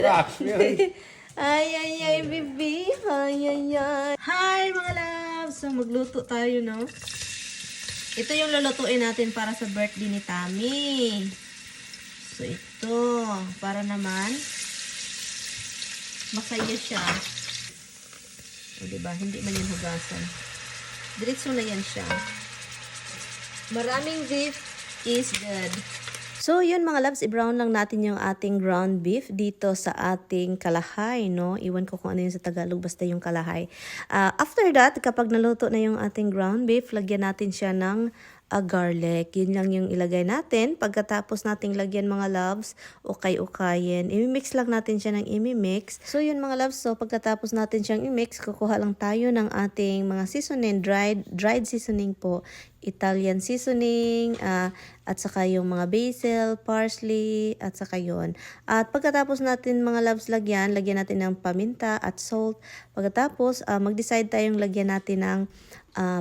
Rocks, really? Ay, baby. Ay. Hi, mga loves! So, magluto tayo, no? Ito yung lulutuin natin para sa birthday ni Tami. So, ito. Para naman, masaya siya. O, diba? Hindi man yan hugasan. Diretso na yan siya. Maraming beef is good. So, yun mga loves, i-brown lang natin yung ating ground beef dito sa ating kalahay, no? Iwan ko kung ano yun sa Tagalog, basta yung kalahay. After that, kapag naluto na yung ating ground beef, lagyan natin siya ng garlic. Yun lang yung ilagay natin. Pagkatapos nating lagyan mga loves, ukay-ukayin. I-mix lang natin siya ng i-mix. So, yun mga loves, so pagkatapos natin siyang i-mix, kukuha lang tayo ng ating mga seasoning, dried seasoning po. Italian seasoning, at saka yung mga basil, parsley, at saka yun. At pagkatapos natin mga loves lagyan natin ng paminta at salt. Pagkatapos, mag-decide tayong lagyan natin ng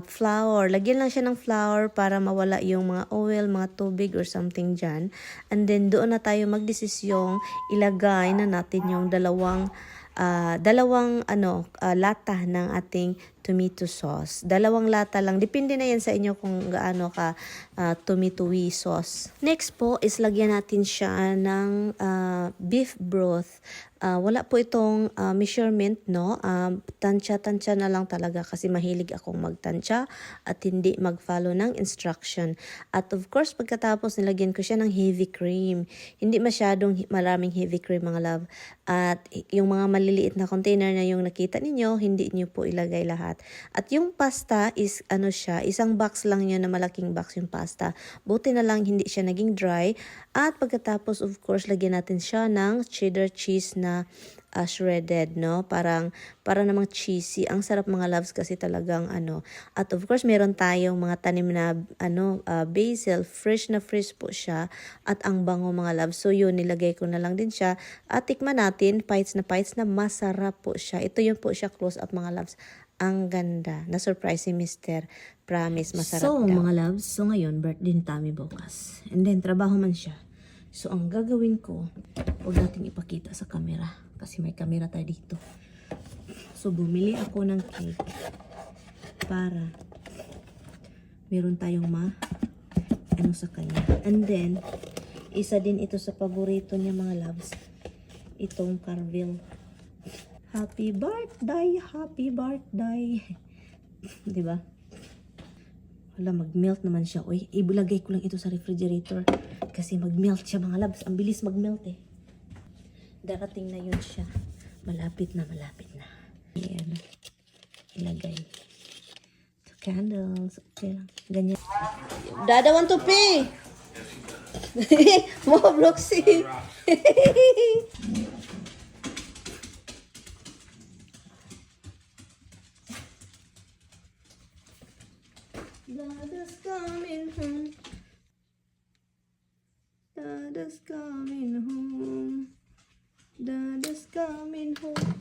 flour. Lagyan lang siya ng flour para mawala yung mga oil, mga tubig or something dyan. And then doon na tayo magdesisyong ilagay na natin yung dalawang lata ng ating tomato sauce. Dalawang lata lang. Depende na yan sa inyo kung gaano ka tomatoey sauce. Next po is lagyan natin siya ng beef broth. Wala po itong measurement, no? Tansya-tansya na lang talaga kasi mahilig akong magtansya at hindi mag-follow ng instruction. At of course, pagkatapos nilagyan ko siya ng heavy cream. Hindi masyadong maraming heavy cream mga love. At yung mga maliliit na container na yung nakita ninyo, hindi nyo po ilagay lahat. At yung pasta is isang box lang yun na malaking box yung pasta. Buti na lang hindi siya naging dry. At pagkatapos of course lagyan natin siya ng cheddar cheese na shredded, no? Para namang cheesy. Ang sarap mga loves kasi talagang At of course meron tayong mga tanim na basil, fresh na fresh po siya at ang bango mga loves. So yun, nilagay ko na lang din siya. At tikman natin, bites na masarap po siya. Ito yung po siya close up mga loves. Ang ganda. Na-surprise si Mr. Promise, masarap daw. So, mga loves, so ngayon, birthday ni Tami bukas. And then, trabaho man siya. So, ang gagawin ko, huwag natin ipakita sa camera. Kasi may camera tayo dito. So, bumili ako ng cake. Para meron tayong sa kanya. And then, isa din ito sa paborito niya mga loves. Itong Carvel. Happy birthday, happy birthday. Diba? Wala, mag-melt naman siya. Uy, ilagay ko lang ito sa refrigerator. Kasi mag-melt siya mga labs. Ang bilis mag-melt eh. Darating na yun siya. Malapit na. Ayan. Ilagay. So, candles. Okay lang. Ganyan. Dada want to pay. Mo, Broxy. Dada's coming home. Dada's coming home. Dada's coming home.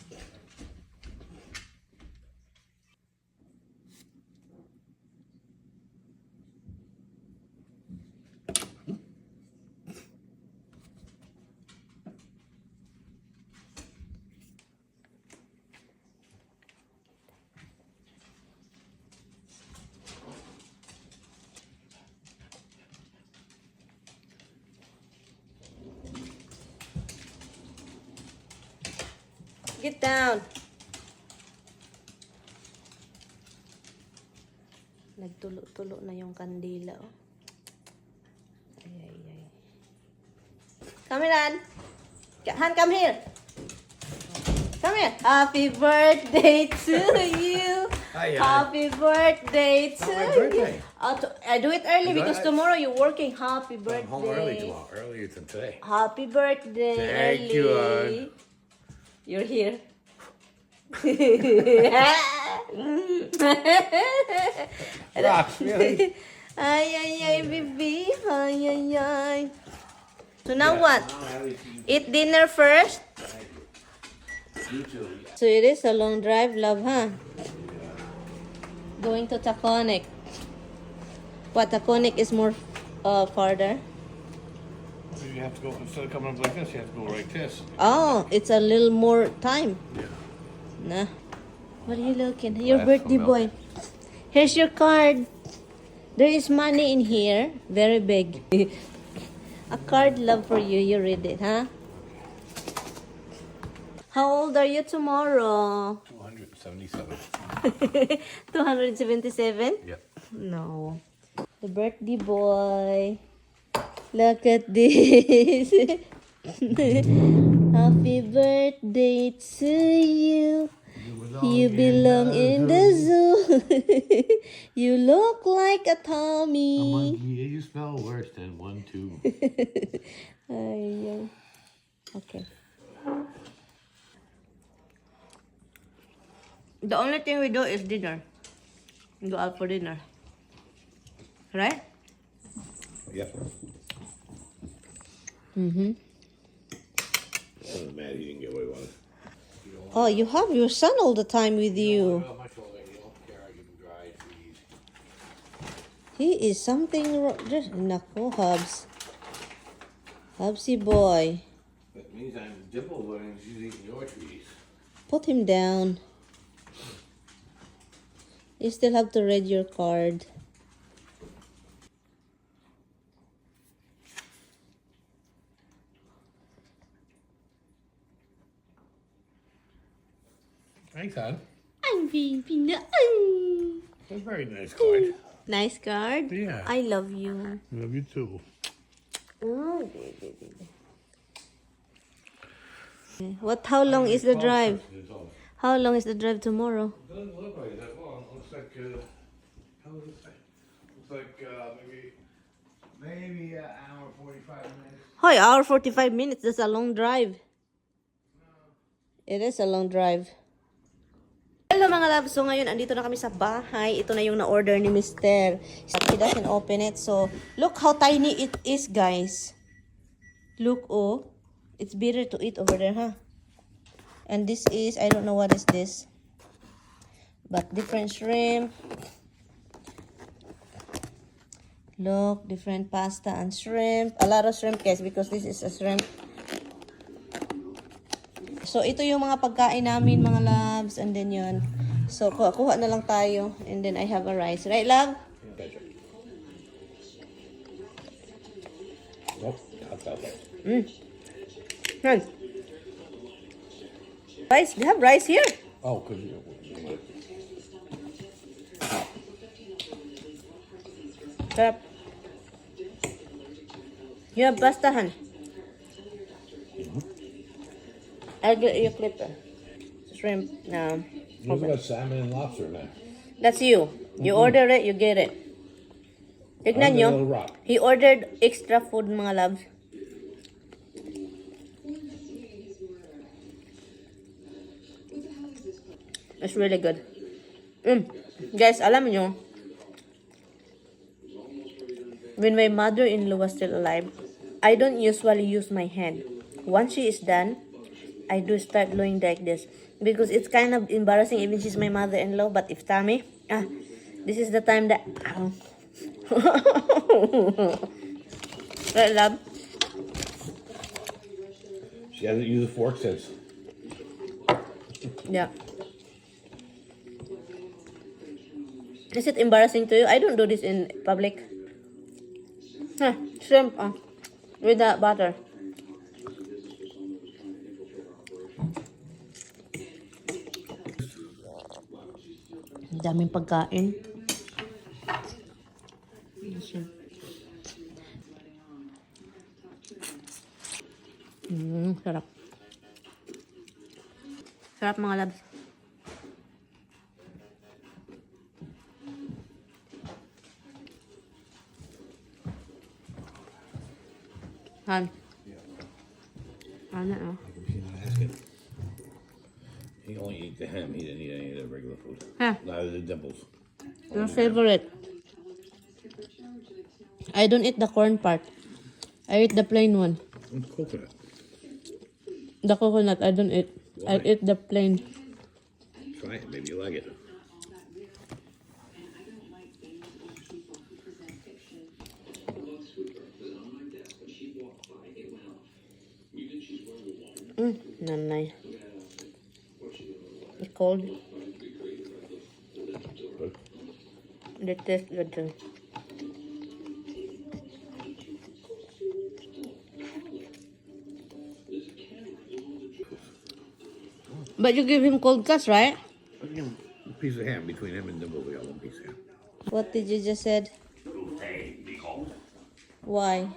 Get down. Nagtulo-tulo na yung kandila, oh. Ay. Come here, Han. Han, come here. Come here. Happy birthday to you. Hi, Happy birthday to my birthday. you. I do it early because tomorrow you're working. Happy birthday. I'm home early tomorrow, earlier than today. Happy birthday. Thank you, early. You're here. Rocks, really? Ay, baby. Ay. So now what? Eat dinner first? So it is a long drive, love, huh? Going to Taconic. What, Taconic is more farther? You have to go, instead of coming up like this, you have to go like this. Oh, it's a little more time. Yeah. Nah. What are you looking? Your That's birthday for boy. Here's your card. There is money in here. Very big. A card, love, for you. You read it, huh? How old are you tomorrow? 277. 277? Yep. No. The birthday boy. Look at this. Happy birthday to you. You belong in the zoo. You look like a Tommy. You smell worse than 1, 2. Ay, okay. The only thing we do is dinner. We go out for dinner. Right? Yep. Mm-hmm. I'm mad he didn't get what he wanted. Oh, you have your son all the time with you. He is something wrong. Nako, Hubs. Hubsy boy. That means I'm dimple when she's eating your trees. Put him down. You still have to read your card. Thanks, hon. I'm baby. A very nice card. Nice card. Yeah. I love you. Love you too. Oh, baby. What? How long is the drive? How long is the drive tomorrow? It doesn't look like that long. It looks like, how does it say? Looks like maybe an hour 45 minutes. Hoy, hour 45 minutes. That's a long drive. It is a long drive. Hello mga loves. So ngayon, andito na kami sa bahay. Ito na yung na-order ni Mr. He doesn't open it. So, look how tiny it is, guys. Look, oh. It's better to eat over there, huh? And this is, I don't know what is this. But different shrimp. Look, different pasta and shrimp. A lot of shrimp, guys, because this is a shrimp. So, ito yung mga pagkain namin, mga loves. And then yun. So, kuha na lang tayo. And then I have a rice. Right, love? Nope. That's Yan. Rice? You have rice here? Oh, because you. Sarap. You have pasta, han? I'll get you a clip. Shrimp. We've got salmon and lobster now. That's you. You order it, you get it. Tignan nyo. He ordered extra food, mga loves. It's really good. Guys, alam nyo, when my mother-in-law was still alive, I don't usually use my hand. Once she is done, I do start doing like this. Because it's kind of embarrassing, even she's my mother-in-law. But if Tammy, this is the time that... Right, love? She hasn't used a fork since. Yeah. Is it embarrassing to you? I don't do this in public. Shrimp with the butter. Daming pagkain. Sarap. Sarap mga labs. Han. Ano? He only ate the ham. He didn't eat any of the regular food. Huh. Neither the dimples. Your favorite? I don't eat the corn part. I eat the plain one. It's coconut. The coconut, I don't eat. I Why? eat the plain. Try it. Maybe you like it. Nanay. It's cold. The taste good too. But you give him cold cuts, right? A piece of ham between him and Nimble. We got one piece of ham. What did you just said? Why?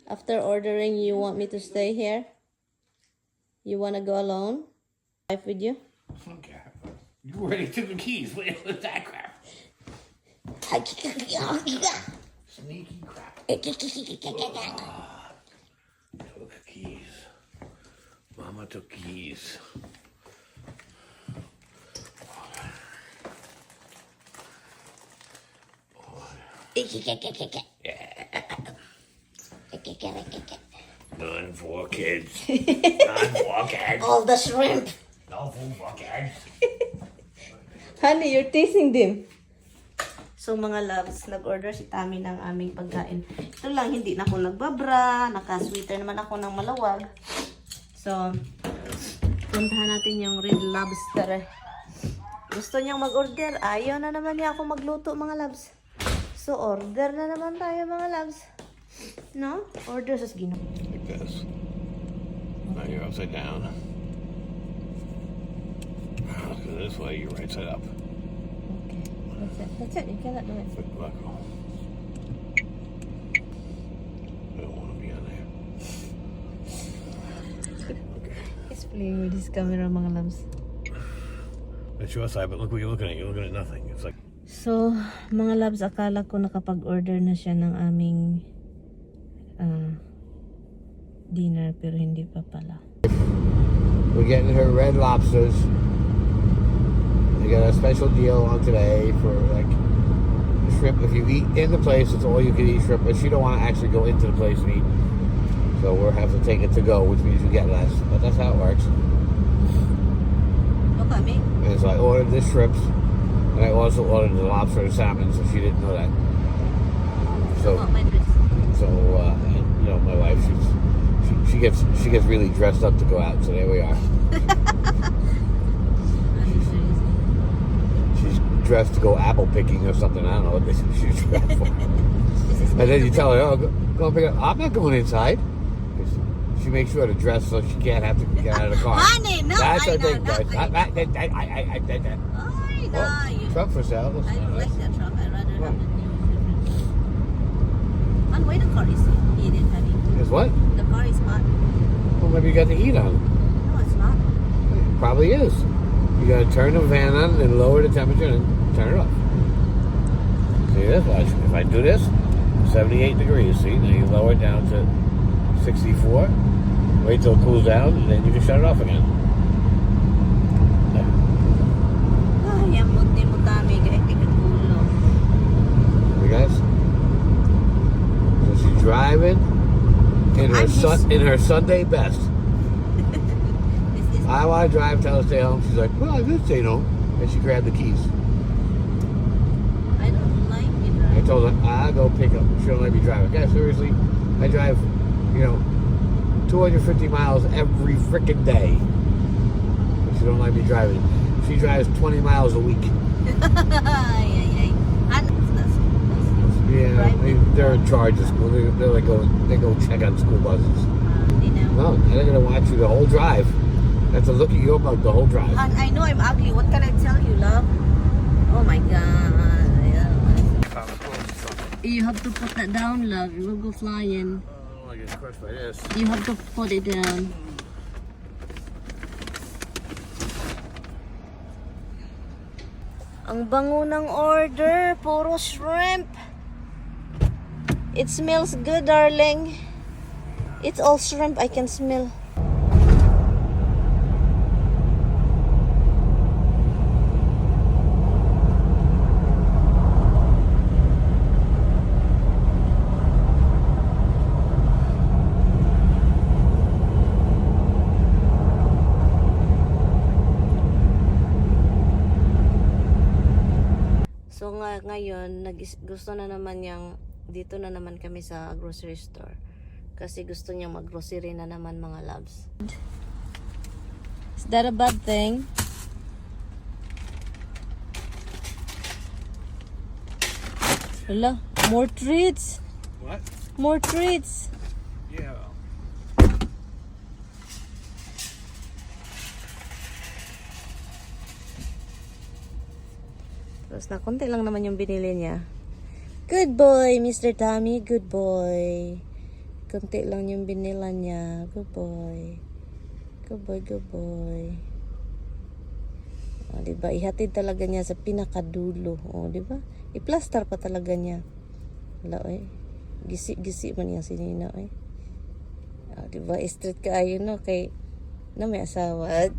After ordering, you want me to stay here? You want to go alone? Life with you? Okay. You already took the keys. What is that crap? Sneaky crap. Took keys. Mama took keys. None for kids. None for kids. All the shrimp! No food for kids. Honey, you're tasting them. So mga loves, nag-order si Tami ng aming pagkain. Ito lang, hindi na ako nagbabra. Naka-sweater naman ako ng malawag. So, puntahan natin yung red lobster. Gusto niyang mag-order. Ayaw na naman niya ako magluto mga loves. So, order na naman tayo mga loves. No? Order sa Gino. Like this. Now you're upside down. Let's go this way. You're right side up. Okay. That's it. You cannot do it. Quick buckle. I don't want to be on there. Okay. He's playing with his camera mga loves. That's your side, but look what you're looking at. You're looking at nothing. It's like... So, mga loves, akala ko nakapag-order na siya ng aming dinner, pero hindi pa pala. We're getting her red lobsters. They got a special deal on today for like shrimp. If you eat in the place, it's all you can eat shrimp, but she don't want to actually go into the place and eat. So we'll have to take it to go, which means you get less. But that's how it works. Look at me. And so I ordered the shrimps, and I also ordered the lobster and salmon, so she didn't know that. So, and, you know, my wife, she gets really dressed up to go out. So there we are. She's dressed to go apple picking or something. I don't know what she's dressed for. And then you tell her, "Oh, go and pick it up." I'm not going inside. She makes sure to dress so she can't have to get out of the car. Honey, no, That's I her thing, know, guys. I did that. Truck for sale. I don't like that truck. I'd rather have the new. And why the car is heated, honey? Is what? The car is hot. Well, maybe you got the heat on. No, it's not. It probably is. You gotta turn the fan on and lower the temperature and turn it off. See this? Watch. If I do this, 78 degrees. See? Now you lower it down to 64. Wait till it cools down, and then you can shut it off again. Ay, amot ni mo Tami. Kahit ulo. You guys? So she's driving in her Sunday best. I want to drive, tell her to stay home. She's like, well, I could stay home. And she grabbed the keys. I don't like it, right? I told her, I'll go pick up. She don't let me drive. Yeah, seriously, I drive, 250 miles every freaking day. But she don't let me drive it. She drives 20 miles a week. Yeah, they're in charge of school. They go check on school buses. No, they're gonna watch you the whole drive. That's a look at you about the whole drive. And I know I'm ugly. What can I tell you, love? Oh my God. You have to put that down, love. You will go flying. Oh, I get crushed by this. You have to put it down. Ang bango ng order. Puro shrimp. It smells good, darling. It's all shrimp I can smell. So ngayon, gusto na naman dito na naman kami sa grocery store. Kasi gusto niya mag-grocery na naman, mga loves. Is that a bad thing? Hala, more treats. What? More treats. Yeah. Tapos na konti lang naman yung binili niya. Good boy, Mr. Tommy. Good boy. Konti lang yung binila niya. Good boy. Good boy, good boy. O, diba? Ihatid talaga niya sa pinakadulo. O, diba? I-plaster pa talaga niya. Wala, oy. Gisi-gisi man niya si Nina, oy. O, diba? Straight ka ayun, no? Kay na may asawa.